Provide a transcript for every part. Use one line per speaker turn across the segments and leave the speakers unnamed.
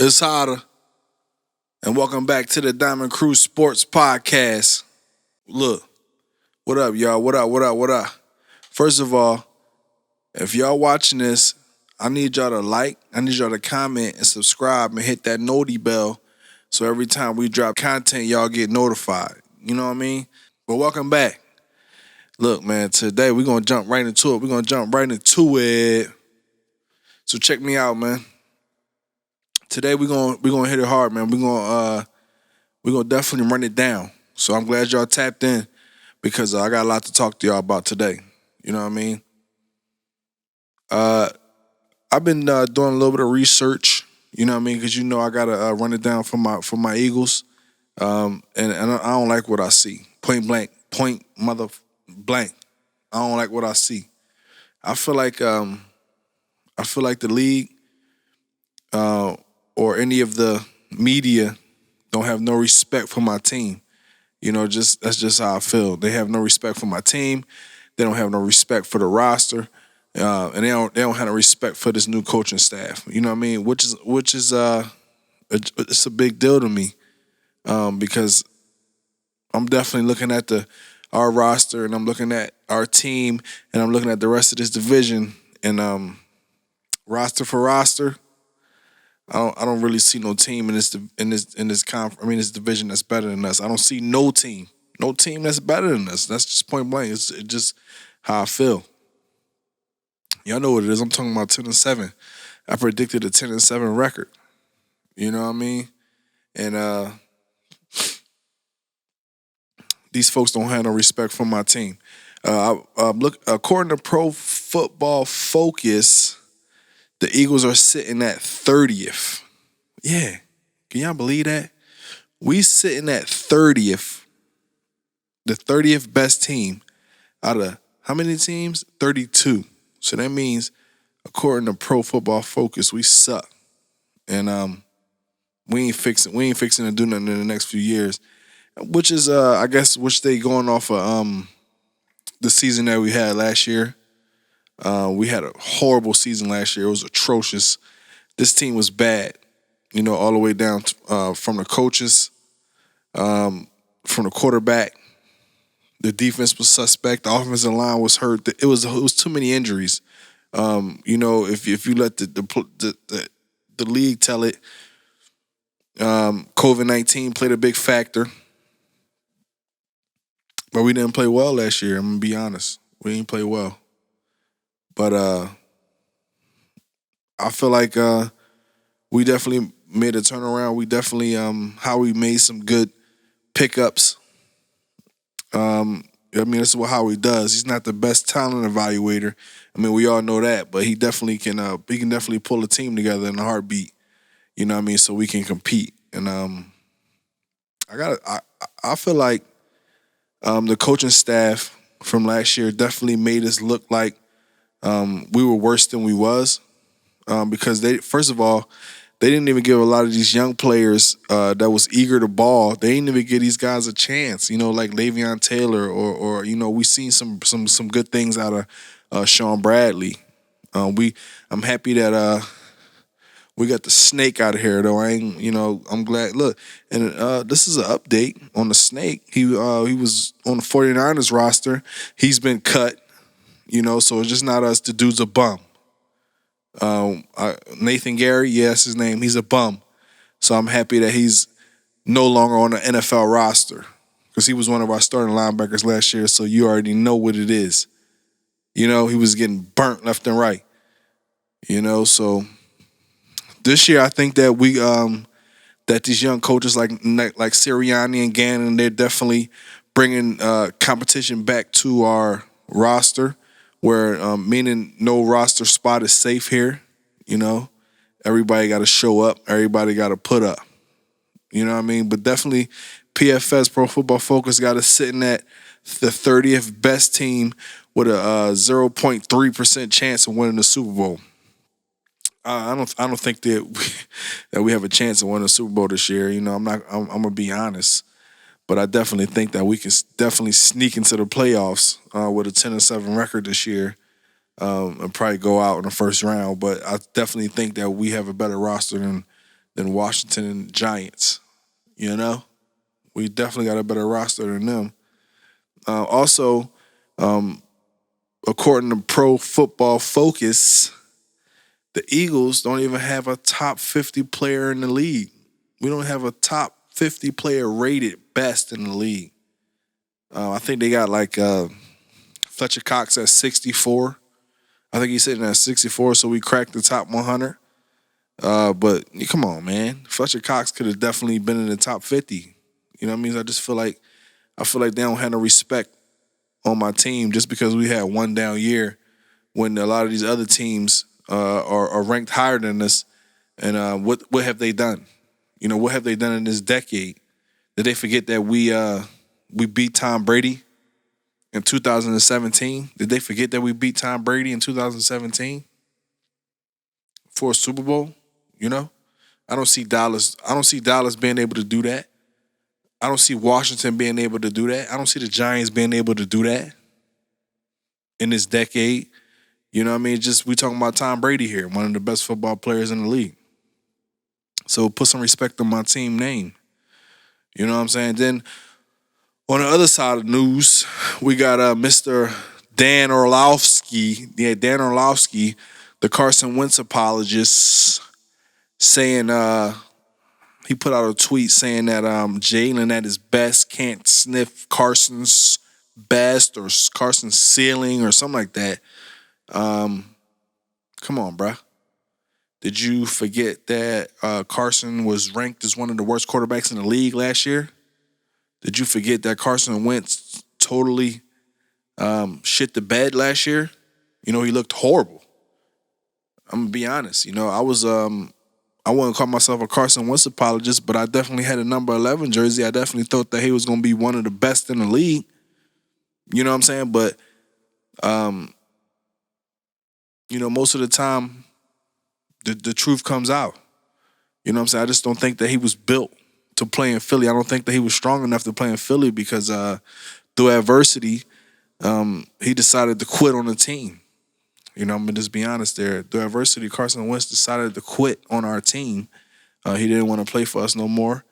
It's Hotta, and welcome back to the Diamond Cruise Sports Podcast. Look, what up, y'all? What up? First of all, if y'all watching this, I need y'all to like, I need y'all to comment and subscribe and hit that noti bell so every time we drop content, y'all get notified. You know what I mean? But welcome back. Look, man, today we're going to jump right into it. So check me out, man. Today we're gonna hit it hard, man. We're gonna definitely run it down. So I'm glad y'all tapped in because I got a lot to talk to y'all about today. You know what I mean? I've been doing a little bit of research. You know what I mean? Because I gotta run it down for my Eagles, and I don't like what I see. Point blank. I don't like what I see. I feel like the league. Or any of the media don't have no respect for my team. That's just how I feel. They have no respect for my team. They don't have no respect for the roster, and they don't have no respect for this new coaching staff. You know what I mean? Which is it's a big deal to me, because I'm definitely looking at our roster and I'm looking at our team and I'm looking at the rest of this division and roster for roster. I don't really see no team in this division that's better than us. I don't see no team that's better than us. That's just point blank. It's just how I feel. Y'all know what it is. I'm talking about 10-7. I predicted a 10-7 record. You know what I mean? And these folks don't have no respect for my team. Look, according to Pro Football Focus, the Eagles are sitting at 30th. Yeah. Can y'all believe that? We sitting at 30th. The 30th best team out of how many teams? 32. So that means, according to Pro Football Focus, we suck. And we ain't fixing to do nothing in the next few years. Which is I guess which they going off of the season that we had last year. We had a horrible season last year. It was atrocious. This team was bad, all the way down from the coaches, from the quarterback. The defense was suspect. The offensive line was hurt. It was too many injuries. If you let the league tell it, COVID-19 played a big factor. But we didn't play well last year. I'm gonna be honest. We didn't play well. But I feel like we definitely made a turnaround. We definitely how we made some good pickups. This is what Howie does. He's not the best talent evaluator. We all know that, but he definitely can. He can definitely pull a team together in a heartbeat. You know what I mean? So we can compete. And I feel like the coaching staff from last year definitely made us look like we were worse than we was, because they didn't even give a lot of these young players that was eager to ball. They didn't even give these guys a chance, like Le'Veon Taylor or we seen some good things out of Sean Bradley. I'm happy that we got the snake out of here though. I'm glad. Look, and this is an update on the snake. He was on the 49ers roster. He's been cut. So it's just not us. The dude's a bum. Nathan Gary, that's his name. He's a bum. So I'm happy that he's no longer on the NFL roster because he was one of our starting linebackers last year. So you already know what it is. He was getting burnt left and right. So this year I think that we that these young coaches like Sirianni and Gannon, they're definitely bringing competition back to our roster. Where meaning no roster spot is safe here, Everybody got to show up. Everybody got to put up. You know what I mean? But definitely PFS, Pro Football Focus, got us sitting at the 30th best team with a 0.3% chance of winning the Super Bowl. I don't think that we have a chance of winning the Super Bowl this year. I'm gonna be honest. But I definitely think that we can definitely sneak into the playoffs with a 10-7 record this year, and probably go out in the first round. But I definitely think that we have a better roster than Washington and Giants. You know, we definitely got a better roster than them. Also, according to Pro Football Focus, the Eagles don't even have a top 50 player in the league. We don't have a top 50 player rated best in the league. I think they got like Fletcher Cox at 64. I think he's sitting at 64, so we cracked the top 100. But come on, man. Fletcher Cox could have definitely been in the top 50. You know what I mean? I feel like they don't have no respect on my team just because we had one down year when a lot of these other teams are ranked higher than us. And what have they done? You know, what have they done in this decade? Did they forget that we beat Tom Brady in 2017? Did they forget that we beat Tom Brady in 2017 for a Super Bowl? You know, I don't see Dallas. I don't see Dallas being able to do that. I don't see Washington being able to do that. I don't see the Giants being able to do that in this decade. You know what I mean? Just we talking about Tom Brady here, one of the best football players in the league. So put some respect on my team name. You know what I'm saying? Then on the other side of the news, we got Mr. Dan Orlovsky. Yeah, Dan Orlovsky, the Carson Wentz apologist, saying he put out a tweet saying that Jalen at his best can't sniff Carson's best or Carson's ceiling or something like that. Come on, bruh. Did you forget that Carson was ranked as one of the worst quarterbacks in the league last year? Did you forget that Carson Wentz totally shit the bed last year? You know, he looked horrible. I'm going to be honest. You know, I wouldn't call myself a Carson Wentz apologist, but I definitely had a number 11 jersey. I definitely thought that he was going to be one of the best in the league. You know what I'm saying? But, you know, most of the time, the truth comes out. You know what I'm saying? I just don't think that he was built to play in Philly. I don't think that he was strong enough to play in Philly because through adversity, he decided to quit on the team. You know, I'm going to just be honest there. Through adversity, Carson Wentz decided to quit on our team. He didn't want to play for us no more.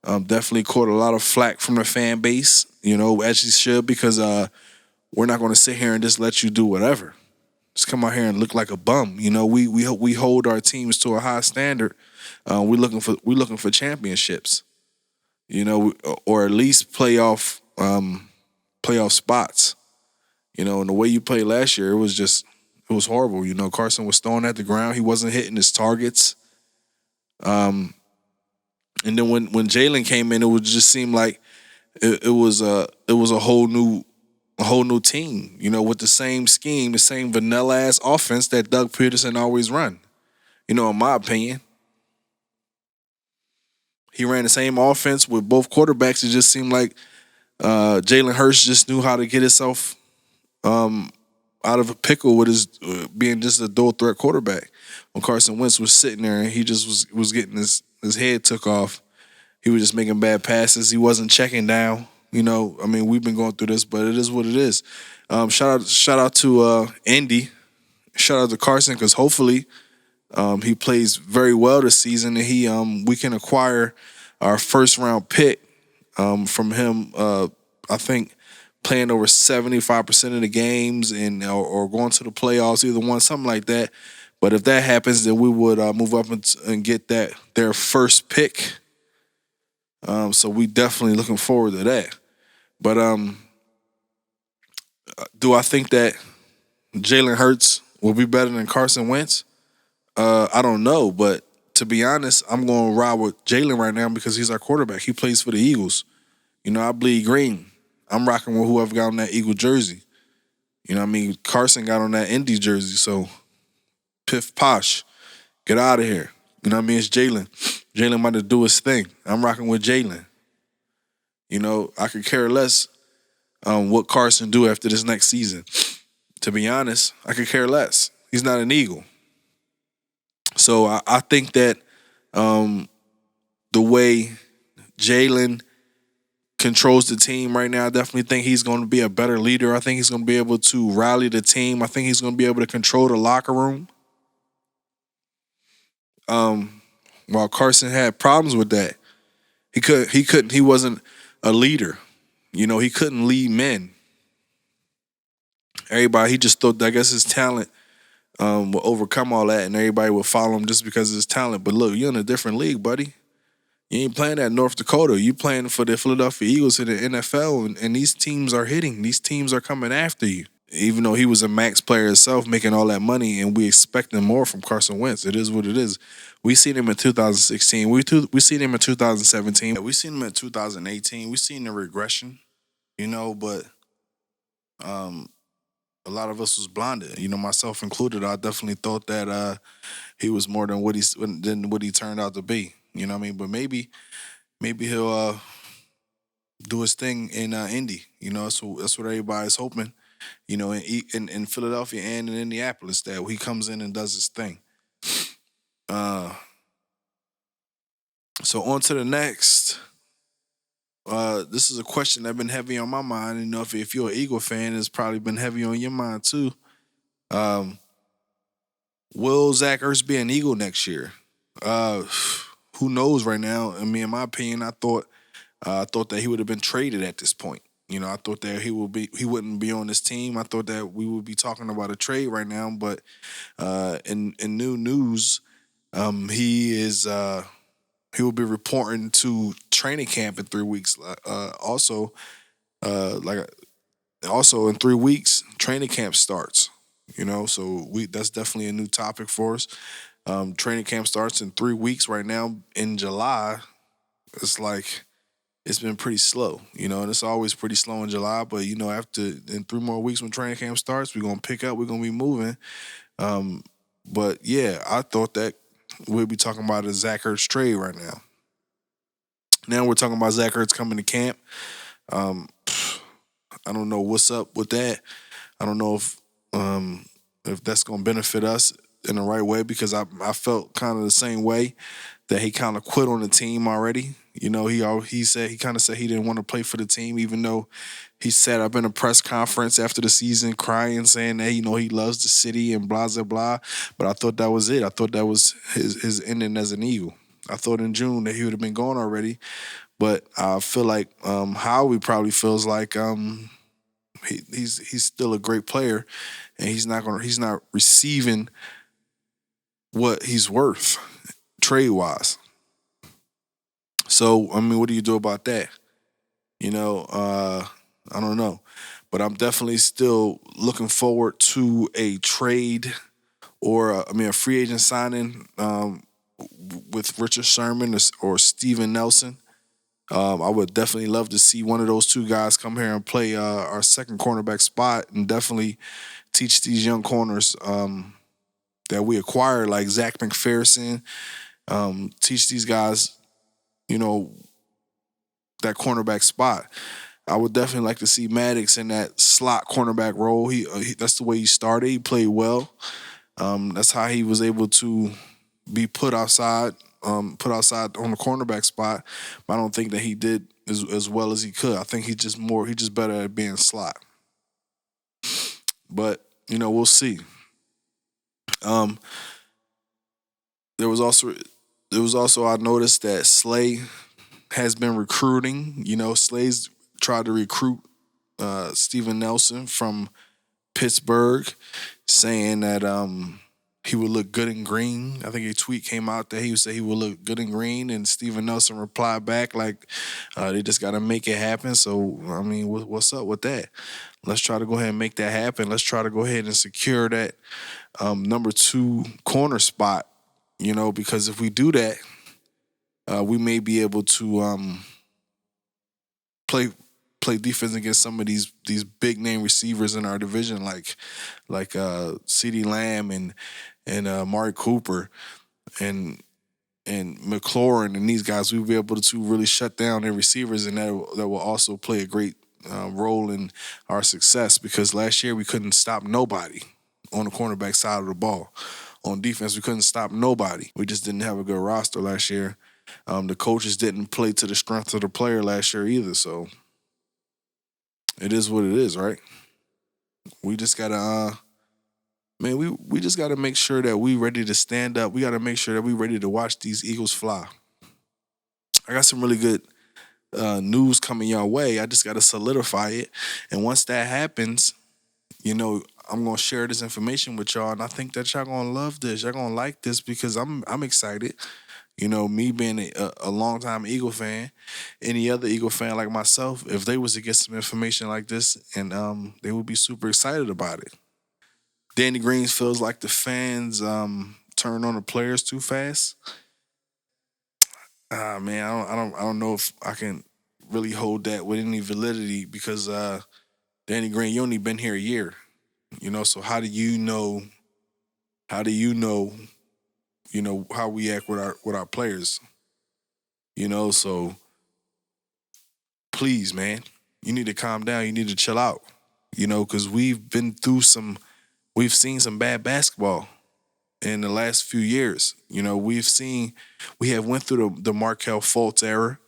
Definitely caught a lot of flack from the fan base, you know, as he should, because we're not going to sit here and just let you do whatever. Just come out here and look like a bum. You know, we hold our teams to a high standard. We're looking for championships. You know, or at least playoff spots. You know, and the way you played last year, it was horrible. You know, Carson was throwing at the ground. He wasn't hitting his targets. And then when Jalen came in, it would just seem like it was a whole new team. You know, with the same scheme, the same vanilla ass offense that Doug Peterson always run. You know, in my opinion, he ran the same offense with both quarterbacks. It just seemed like Jalen Hurts just knew how to get himself out of a pickle with his being just a dual threat quarterback. When Carson Wentz was sitting there and he just was getting his head took off, he was just making bad passes. He wasn't checking down. You know, I mean, we've been going through this, but it is what it is. Shout out to Indy. Shout out to Carson because hopefully he plays very well this season and we can acquire our first round pick from him. I think playing over 75% of the games and or going to the playoffs, either one, something like that. But if that happens, then we would move up and get their first pick. So we definitely looking forward to that. But do I think that Jalen Hurts will be better than Carson Wentz? I don't know, but to be honest, I'm going to ride with Jalen right now because he's our quarterback. He plays for the Eagles. You know, I bleed green. I'm rocking with whoever got on that Eagle jersey. You know what I mean? Carson got on that Indy jersey, so piff posh. Get out of here. You know what I mean? It's Jalen. Jalen might have do his thing. I'm rocking with Jalen. You know, I could care less what Carson do after this next season. To be honest, I could care less. He's not an Eagle. So I think that the way Jalen controls the team right now, I definitely think he's going to be a better leader. I think he's going to be able to rally the team. I think he's going to be able to control the locker room. while Carson had problems with that. He wasn't a leader. He couldn't lead men. Everybody, he just thought, I guess his talent will overcome all that, and everybody will follow him just because of his talent. But look, you're in a different league, buddy. You ain't playing at North Dakota. You playing for the Philadelphia Eagles in the NFL, and these teams are hitting. These teams are coming after you. Even though he was a max player himself, making all that money, and we expecting more from Carson Wentz. It is what it is. We seen him in 2016. We seen him in 2017. We seen him in 2018. We seen the regression, but um, a lot of us was blinded. Myself included. I definitely thought that he was more than what he turned out to be. You know what I mean? But maybe he'll do his thing in Indy. So that's what everybody's hoping. In Philadelphia and in Indianapolis, that he comes in and does his thing. So on to the next. This is a question that's been heavy on my mind. If you're an Eagle fan, it's probably been heavy on your mind too. Will Zach Ertz be an Eagle next year? Who knows right now? I mean, in my opinion, I thought that he would have been traded at this point. I thought that he wouldn't be on this team. I thought that we would be talking about a trade right now. But in new news, he will be reporting to training camp in 3 weeks. Also in 3 weeks, training camp starts. So that's definitely a new topic for us. Training camp starts in 3 weeks right now in July. It's like it's been pretty slow, and it's always pretty slow in July. But after in 3 more weeks when training camp starts, we're gonna pick up. We're gonna be moving. But yeah, I thought that we'd be talking about a Zach Ertz trade right now. Now we're talking about Zach Ertz coming to camp. I don't know what's up with that. I don't know if that's gonna benefit us in the right way, because I felt kind of the same way that he kind of quit on the team already. He kind of said he didn't want to play for the team, even though he sat up in a press conference after the season crying, saying that he loves the city and blah blah blah. But I thought that was it. I thought that was his ending as an Eagle. I thought in June that he would have been gone already. But I feel like Howie probably feels like he's still a great player, and he's not receiving what he's worth trade wise. So I mean, what do you do about that? I don't know, but I'm definitely still looking forward to a trade or a free agent signing with Richard Sherman or Steven Nelson. I would definitely love to see one of those two guys come here and play our second cornerback spot, and definitely teach these young corners that we acquired, like Zach McPherson. Teach these guys, that cornerback spot. I would definitely like to see Maddox in that slot cornerback role. That's the way he started. He played well. That's how he was able to be put outside on the cornerback spot. But I don't think that he did as well as he could. I think he's just better at being slot. But we'll see. There was also I noticed that Slay has been recruiting. Slay's tried to recruit Steven Nelson from Pittsburgh, saying that he would look good in green. I think a tweet came out that he would say he would look good in green, and Steven Nelson replied back like, they just got to make it happen. So, I mean, what's up with that? Let's try to go ahead and make that happen. Let's try to go ahead and secure that number 2 corner spot, because if we do that, we may be able to play defense against some of these big name receivers in our division, like CeeDee Lamb and Amari Cooper and McLaurin and these guys. We'll be able to really shut down their receivers, and that will also play a great role in our success, because last year we couldn't stop nobody on the cornerback side of the ball. On defense, we couldn't stop nobody. We just didn't have a good roster last year. The coaches didn't play to the strength of the player last year either, so it is what it is, right? We just gotta man, we just got to make sure that we ready to stand up. We got to make sure that we ready to watch these Eagles fly. I got some really good news coming your way. I just got to solidify it, and once that happens, you know, I'm gonna share this information with y'all, and I think that y'all gonna love this. Y'all gonna like this because I'm excited. You know, me being a longtime Eagle fan, any other Eagle fan like myself, if they was to get some information like this, and they would be super excited about it. Danny Green feels like the fans turn on the players too fast. Man, I don't know if I can really hold that with any validity because Danny Green, you only been here a year. You know, so how do you know? How do you know? You know how we act with our players. You know, so please, man, you need to calm down. You need to chill out. You know, because we've seen some bad basketball in the last few years. You know, we have went through the Markel Fultz era.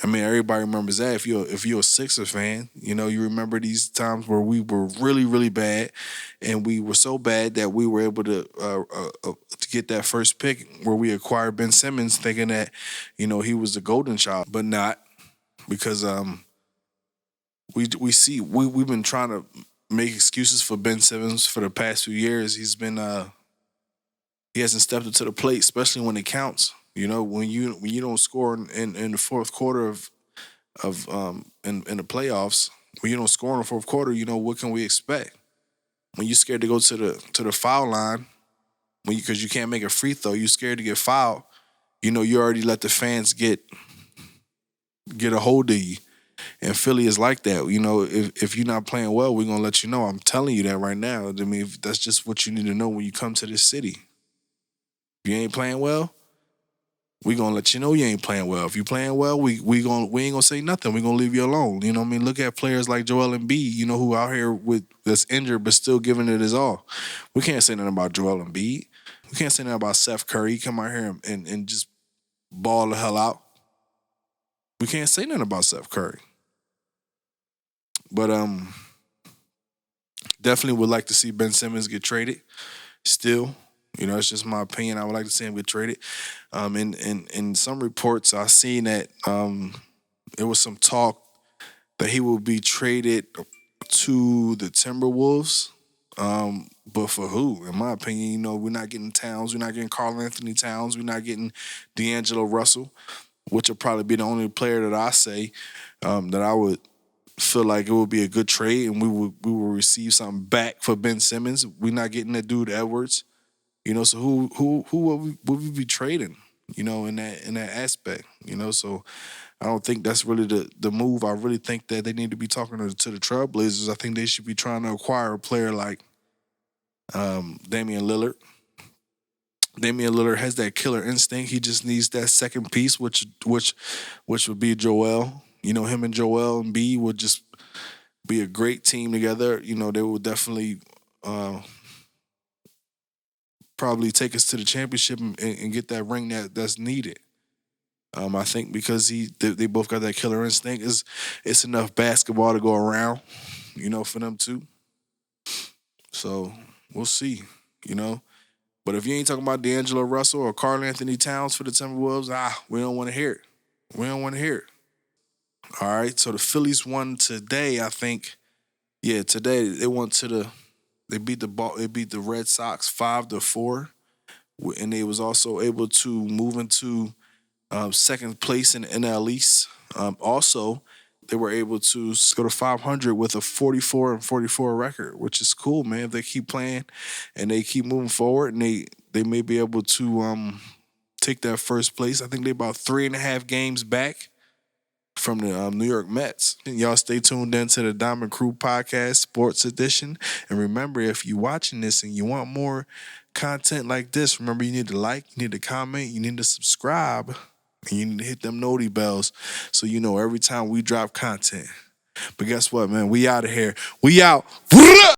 I mean, everybody remembers that. If you're a Sixers fan, you know you remember these times where we were really really bad, and we were so bad that we were able to get that first pick where we acquired Ben Simmons, thinking that he was the golden child, but not because we've been trying to make excuses for Ben Simmons for the past few years. He hasn't stepped up to the plate, especially when it counts. You know, when you don't score in the fourth quarter in the playoffs, when you don't score in the fourth quarter, what can we expect? When you're scared to go to the foul line, because you can't make a free throw, you're scared to get fouled. You already let the fans get a hold of you. And Philly is like that. If you're not playing well, we're gonna let you know. I'm telling you that right now. I mean, that's just what you need to know when you come to this city. If you ain't playing well, we gonna let you know you ain't playing well. If you playing well, we ain't gonna say nothing. We gonna leave you alone. You know what I mean? Look at players like Joel Embiid, who out here that's injured but still giving it his all. We can't say nothing about Joel Embiid. We can't say nothing about Seth Curry. He come out here and just ball the hell out. We can't say nothing about Seth Curry. But definitely would like to see Ben Simmons get traded. Still, it's just my opinion. I would like to see him get traded. In some reports, I seen that there was some talk that he will be traded to the Timberwolves. But for who? In my opinion, we're not getting Towns. We're not getting Karl Anthony Towns. We're not getting D'Angelo Russell, which will probably be the only player that I say that I would feel like it would be a good trade, and we will receive something back for Ben Simmons. We're not getting that dude Edwards. So who would we be trading? In that aspect. So I don't think that's really the move. I really think that they need to be talking to the Trailblazers. I think they should be trying to acquire a player like Damian Lillard. Damian Lillard has that killer instinct. He just needs that second piece, which would be Joel. Him and Joel and B would just be a great team together. They would definitely probably take us to the championship and get that ring that's needed. I think because they both got that killer instinct. It's enough basketball to go around, for them too. So we'll see, you know. But if you ain't talking about D'Angelo Russell or Karl Anthony Towns for the Timberwolves, we don't want to hear it. We don't want to hear it. All right. So the Phillies won today, I think. Yeah, today they beat the Red Sox 5-4, and they was also able to move into second place in the NL East. Also, they were able to go to 500 with a 44-44 record, which is cool, man. If they keep playing and they keep moving forward, and they may be able to take that first place. I think they're about 3.5 games back from the New York Mets. And y'all stay tuned in to the Diamond Crew Podcast Sports Edition. And remember, if you're watching this and you want more content like this, remember you need to like, you need to comment, you need to subscribe, and you need to hit them noti bells so you know every time we drop content. But guess what, man? We out of here. We out.